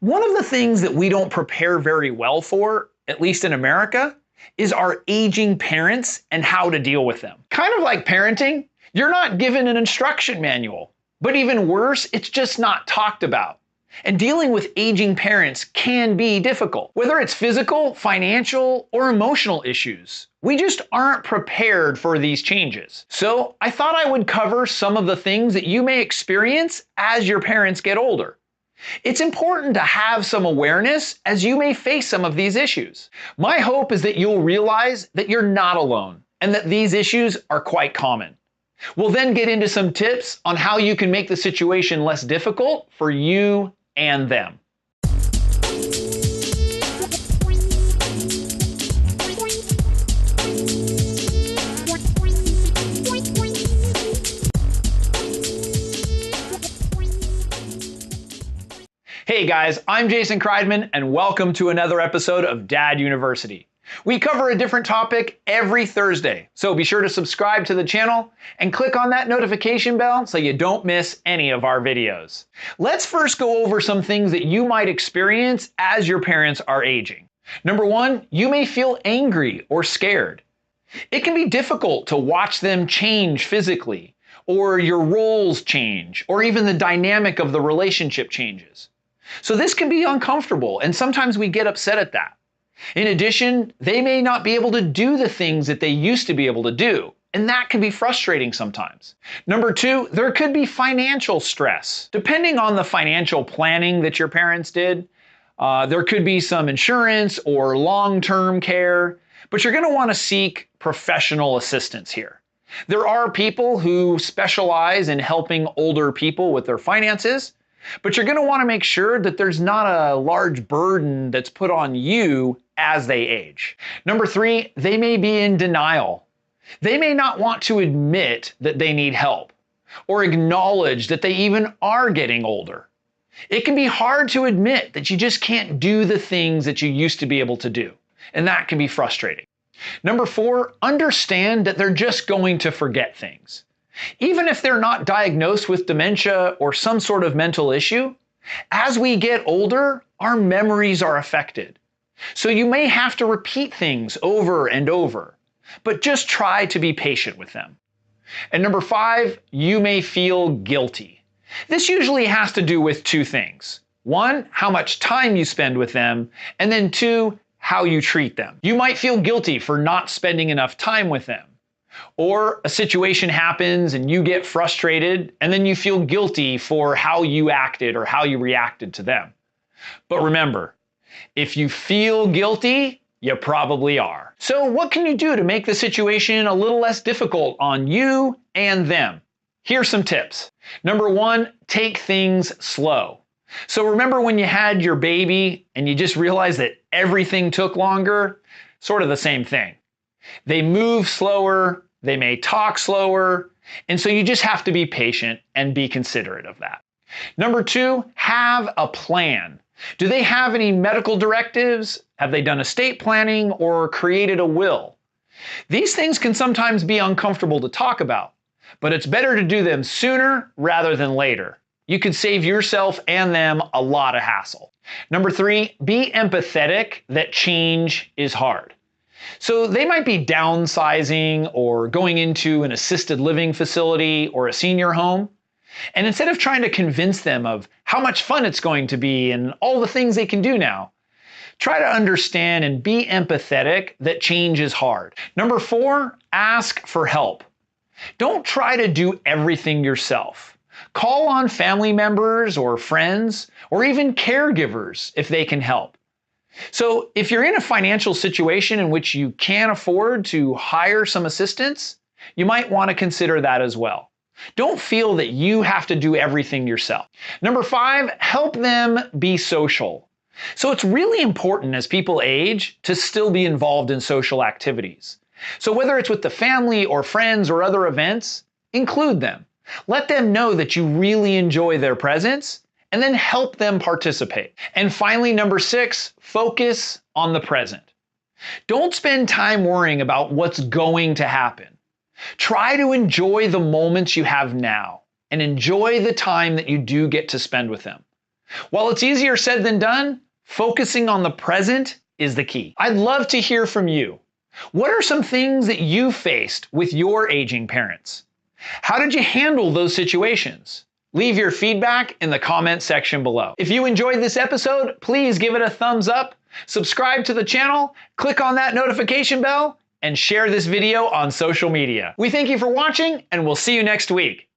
One of the things that we don't prepare very well for, at least in America, is our aging parents and how to deal with them. Kind of like parenting, you're not given an instruction manual, but even worse, it's just not talked about. And dealing with aging parents can be difficult, whether it's physical, financial, or emotional issues. We just aren't prepared for these changes. So I thought I would cover some of the things that you may experience as your parents get older. It's important to have some awareness as you may face some of these issues. My hope is that you'll realize that you're not alone and that these issues are quite common. We'll then get into some tips on how you can make the situation less difficult for you and them. Hey guys, I'm Jason Kreidman and welcome to another episode of Dad University. We cover a different topic every Thursday, so be sure to subscribe to the channel and click on that notification bell so you don't miss any of our videos. Let's first go over some things that you might experience as your parents are aging. Number one, you may feel angry or scared. It can be difficult to watch them change physically, or your roles change, or even the dynamic of the relationship changes. So this can be uncomfortable, and sometimes we get upset at that. In addition, they may not be able to do the things that they used to be able to do, and that can be frustrating sometimes. Number two, there could be financial stress. Depending on the financial planning that your parents did, there could be some insurance or long-term care, but you're going to want to seek professional assistance here. There are people who specialize in helping older people with their finances, but you're going to want to make sure that there's not a large burden that's put on you as they age. Number three, they may be in denial. They may not want to admit that they need help or acknowledge that they even are getting older. It can be hard to admit that you just can't do the things that you used to be able to do, and that can be frustrating. Number four, understand that they're just going to forget things. Even if they're not diagnosed with dementia or some sort of mental issue, as we get older, our memories are affected. So you may have to repeat things over and over, but just try to be patient with them. And number five, you may feel guilty. This usually has to do with two things. One, how much time you spend with them, and then two, how you treat them. You might feel guilty for not spending enough time with them. Or a situation happens and you get frustrated and then you feel guilty for how you acted or how you reacted to them. But remember, if you feel guilty, you probably are. So what can you do to make the situation a little less difficult on you and them? Here's some tips. Number one, take things slow. So remember when you had your baby and you just realized that everything took longer? Sort of the same thing. They move slower, they may talk slower, and so you just have to be patient and be considerate of that. Number two, have a plan. Do they have any medical directives? Have they done estate planning or created a will? These things can sometimes be uncomfortable to talk about, but it's better to do them sooner rather than later. You could save yourself and them a lot of hassle. Number three, be empathetic that change is hard. So they might be downsizing or going into an assisted living facility or a senior home. And instead of trying to convince them of how much fun it's going to be and all the things they can do now, try to understand and be empathetic that change is hard. Number four, ask for help. Don't try to do everything yourself. Call on family members or friends or even caregivers if they can help. So if you're in a financial situation in which you can't afford to hire some assistance, you might want to consider that as well. Don't feel that you have to do everything yourself. Number five, help them be social. So it's really important as people age to still be involved in social activities. So whether it's with the family or friends or other events, include them. Let them know that you really enjoy their presence and then help them participate. And finally, number six, focus on the present. Don't spend time worrying about what's going to happen. Try to enjoy the moments you have now and enjoy the time that you do get to spend with them. While it's easier said than done, focusing on the present is the key. I'd love to hear from you. What are some things that you faced with your aging parents? How did you handle those situations? Leave your feedback in the comment section below. If you enjoyed this episode, please give it a thumbs up, subscribe to the channel, click on that notification bell, and share this video on social media. We thank you for watching, and we'll see you next week.